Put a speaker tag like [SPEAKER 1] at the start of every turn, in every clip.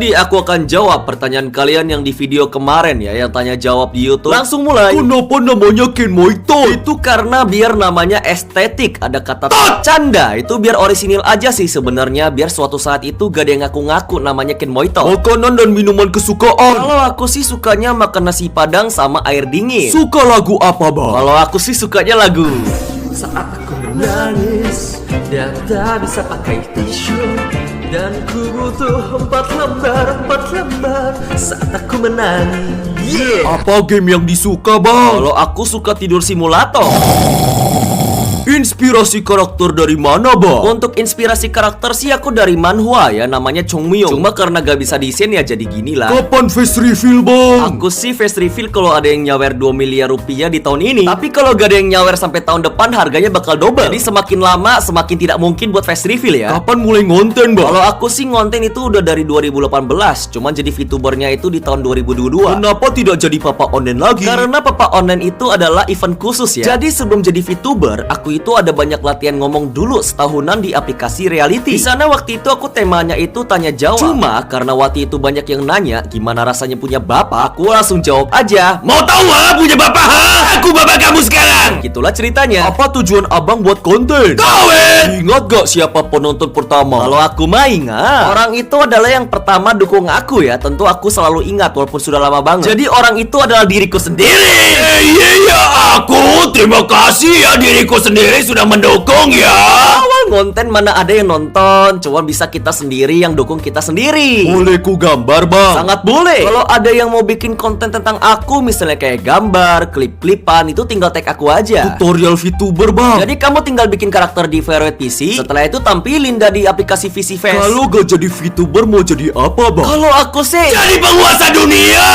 [SPEAKER 1] Jadi aku akan jawab pertanyaan kalian yang di video kemarin ya, yang tanya jawab di YouTube. Langsung mulai. Kenapa namanya Kenmoito? Itu karena biar namanya estetik. Ada kata canda. Itu biar orisinil aja sih sebenarnya, biar suatu saat itu gak ada yang ngaku-ngaku namanya Kenmoito. Makanan dan minuman kesukaan. Kalau aku sih sukanya makan nasi padang sama air dingin. Suka lagu apa, Bang? Kalau aku sih sukanya lagu Saat aku menangis dan tak bisa pakai tisu, dan ku butuh 4 lembar saat aku menangis. Apa game yang disuka, Bang? Kalau aku suka tidur simulator. Inspirasi karakter dari mana, Bang? Untuk inspirasi karakter sih aku dari manhwa ya, namanya Chongmyo. Cuma karena gak bisa desain ya jadi gini lah. Kapan face reveal, Bang? Aku sih face reveal kalau ada yang nyawer 2 miliar rupiah di tahun ini. Tapi kalau gak ada yang nyawer sampai tahun depan, harganya bakal double. Jadi semakin lama semakin tidak mungkin buat face reveal ya. Kapan mulai ngonten, Bang? Kalau aku sih ngonten itu udah dari 2018. Cuman jadi VTubernya itu di tahun 2022. Kenapa tidak jadi papa online lagi? Karena papa online itu adalah event khusus ya. Jadi sebelum jadi VTuber, aku itu ada banyak latihan ngomong dulu setahunan di aplikasi reality. Di sana waktu itu aku temanya itu tanya jawab. Cuma karena waktu itu banyak yang nanya gimana rasanya punya bapak, aku langsung jawab aja, mau tahu punya bapak? Aku bapak kamu sekarang. Gitulah ceritanya. Apa tujuan abang buat konten? Kawin. Ingat gak siapa penonton pertama? Kalau aku mah ingat. Orang itu adalah yang pertama dukung aku ya. Tentu aku selalu ingat walaupun sudah lama banget. Jadi orang itu adalah diriku sendiri. Iya aku. Terima kasih ya diriku sendiri sudah mendukung ya. Awal konten mana ada yang nonton, cuma bisa kita sendiri yang dukung kita sendiri. Boleh ku gambar, Bang? Sangat boleh. Kalau ada yang mau bikin konten tentang aku, misalnya kayak gambar, klip-klipan, itu tinggal tag aku aja. Tutorial VTuber, Bang. Jadi kamu tinggal bikin karakter di Favorite PC, setelah itu tampilin dah di aplikasi VCFest. Kalau gak jadi VTuber mau jadi apa, Bang? Kalau aku sih jadi penguasa dunia.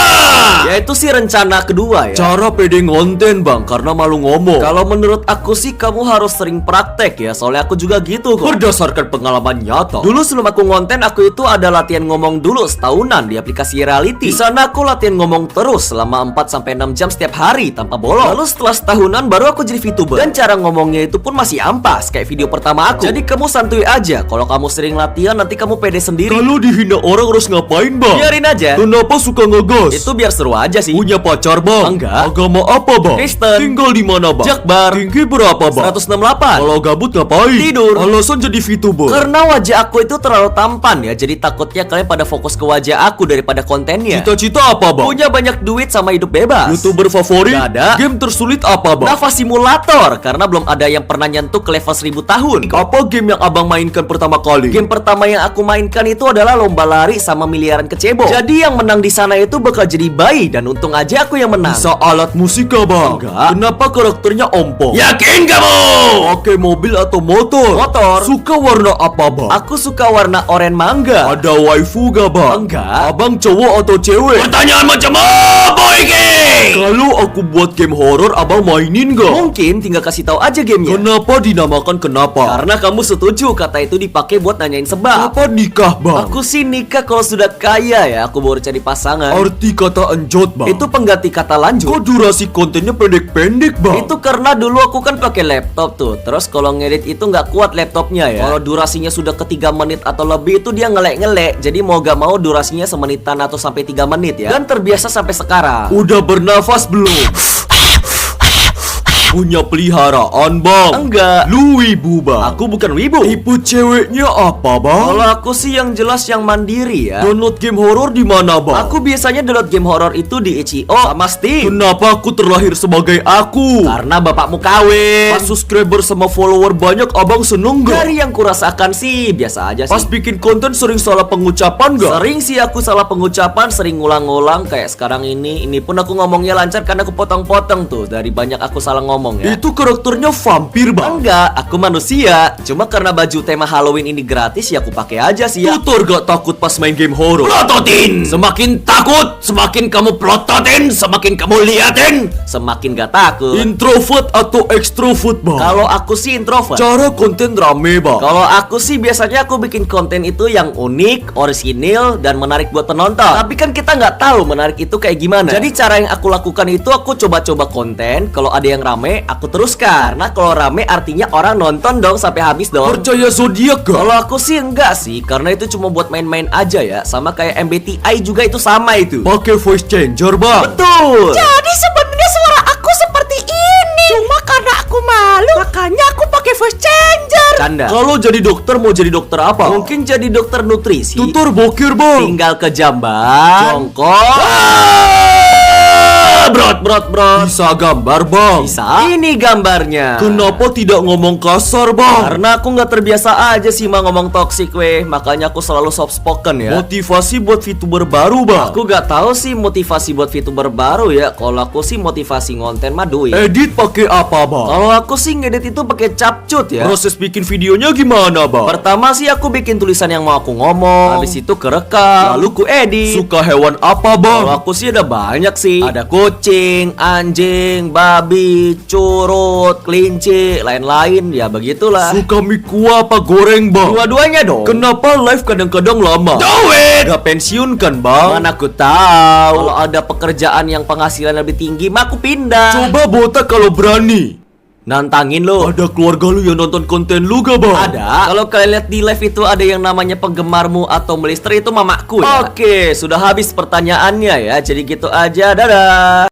[SPEAKER 1] Ya itu sih rencana kedua ya. Cara pede ngonten, Bang, karena malu ngomong. Kalau menurut aku sih kamu harus sering praktek ya, soalnya aku juga gitu kok. Berdasarkan pengalaman nyata. Dulu sebelum aku ngonten, aku itu ada latihan ngomong dulu setahunan di aplikasi reality. Di sana aku latihan ngomong terus selama 4-6 jam setiap hari tanpa bolong. Lalu setelah setahunan baru aku jadi VTuber. Dan cara ngomongnya itu pun masih ampas kayak video pertama aku. Jadi kamu santuy aja. Kalau kamu sering latihan nanti kamu pede sendiri. Kalau dihina orang harus ngapain, Bang? Biarin aja. Kenapa suka ngegas? Itu biar seru aja sih. Punya pacar, Bang? Enggak. Agama apa, Bang? Kristen. Tinggal di mana, Bang? Jakbar. Tinggi berapa, Bang? 168. Kalau gabut ngapain? Tidur. Alasan jadi VTuber? Karena wajah aku itu terlalu tampan ya. Jadi takutnya kalian pada fokus ke wajah aku daripada kontennya. Cita-cita apa, Bang? Punya banyak duit sama hidup bebas. YouTuber favorit? Gak ada. Game tersulit apa, Bang? Nafas simulator. Karena belum ada yang pernah nyentuh ke level 1000 tahun. Apa game yang abang mainkan pertama kali? Game pertama yang aku mainkan itu adalah lomba lari sama miliaran kecebong. Jadi yang menang di sana itu bakal jadi bayi. Dan untung aja aku yang menang. Bisa alat musik gak, Bang? Enggak. Kenapa karakternya ompong? Yakin kamu? Pakai mobil atau motor? Motor. Suka warna apa, Bang? Aku suka warna oranye mangga. Ada waifu gak, Bang? Enggak. Abang cowok atau cewek? Pertanyaan macam apa ini? Kalau aku buat game horor, abang mainin gak? Mungkin, tinggal kasih tahu aja gamenya. Kenapa dinamakan kenapa? Karena kamu setuju kata itu dipakai buat nanyain sebab. Apa nikah, Bang? Aku sih nikah kalau sudah kaya ya. Aku baru cari pasangan. Arti kata enjot, Bang? Itu pengganti kata lanjut. Kok durasi kontennya pendek-pendek, Bang? Itu karena dulu aku kan pakai laptop tuh. Terus kalau ngedit itu nggak kuat laptopnya ya. Kalau durasinya sudah ke 3 menit atau lebih itu dia ngelek-ngelek. Jadi mau gak mau durasinya semenitan atau sampai 3 menit ya. Dan terbiasa sampai sekarang. Udah bernafas belum? Punya peliharaan, Bang? Enggak. Lu wibu, Bang? Aku bukan wibu. Tipe ceweknya apa, Bang? Kalau aku sih yang jelas yang mandiri ya. Download game horor di mana, Bang? Aku biasanya download game horor itu di itch.io sama Steam. Kenapa aku terlahir sebagai aku? Karena bapakmu kawin. Pas subscriber sama follower banyak, abang seneng gak? Dari yang kurasakan sih biasa aja sih. Pas bikin konten sering salah pengucapan gak? Sering sih aku salah pengucapan, sering ngulang-ngulang. Kayak sekarang ini pun aku ngomongnya lancar karena aku potong-potong tuh. Dari banyak aku salah ngomong ya. Itu karakternya vampir, Bang? Enggak, aku manusia. Cuma karena baju tema Halloween ini gratis ya aku pakai aja sih ya. Tutor gak takut pas main game horror? Plototin. Semakin takut, semakin kamu plototin, semakin kamu liatin, semakin gak takut. Introvert atau extrovert, Bang? Kalau aku sih introvert. Cara konten rame, Bang? Kalau aku sih biasanya aku bikin konten itu yang unik, orisinil, dan menarik buat penonton. Tapi kan kita nggak tahu menarik itu kayak gimana. Jadi cara yang aku lakukan itu aku coba-coba konten. Kalau ada yang rame aku teruskan. Karena kalau rame artinya orang nonton dong sampai habis dong. Percaya zodiak gak? Kalau aku sih enggak sih, karena itu cuma buat main-main aja ya. Sama kayak MBTI juga itu sama itu.
[SPEAKER 2] Pakai voice changer, Bang.
[SPEAKER 1] Betul.
[SPEAKER 3] Jadi sebenarnya suara aku seperti ini. Cuma karena aku malu, makanya aku pakai voice changer.
[SPEAKER 1] Canda. Kalau jadi dokter mau jadi dokter apa? Mungkin jadi dokter nutrisi.
[SPEAKER 2] Tutor bokir, Bang.
[SPEAKER 1] Tinggal ke jamban, jongkok. Brot.
[SPEAKER 2] Bisa gambar, Bang.
[SPEAKER 1] Bisa. Ini gambarnya.
[SPEAKER 2] Kenapa tidak ngomong kasar, Bang?
[SPEAKER 1] Karena aku nggak terbiasa aja sih mah ngomong toxic weh. Makanya aku selalu soft spoken ya.
[SPEAKER 2] Motivasi buat VTuber baru, Bang.
[SPEAKER 1] Aku nggak tahu sih motivasi buat VTuber baru ya. Kalau aku sih motivasi ngonten mah duit.
[SPEAKER 2] Edit pakai apa, Bang?
[SPEAKER 1] Kalau aku sih ngedit itu pakai capcut ya.
[SPEAKER 2] Proses bikin videonya gimana, Bang?
[SPEAKER 1] Pertama sih aku bikin tulisan yang mau aku ngomong. Habis itu kerekam, lalu ku edit.
[SPEAKER 2] Suka hewan apa, Bang?
[SPEAKER 1] Kalau aku sih ada banyak sih. Ada kucing, anjing, babi, curut, kelinci, lain-lain. Ya begitulah.
[SPEAKER 2] Suka mie kuah apa goreng, Bang?
[SPEAKER 1] Dua-duanya dong.
[SPEAKER 2] Kenapa live kadang-kadang lama?
[SPEAKER 1] Gak pensiun kan, Bang? Mana aku tahu. Kalau ada pekerjaan yang penghasilan lebih tinggi, mah aku pindah.
[SPEAKER 2] Coba botak kalau berani.
[SPEAKER 1] Nantangin lo.
[SPEAKER 2] Ada keluarga lu yang nonton konten lu gak, Bang?
[SPEAKER 1] Ada. Kalau kalian lihat di live itu ada yang namanya penggemarmu atau melister, itu mamaku ya. Oke, sudah habis pertanyaannya ya. Jadi gitu aja. Dadah.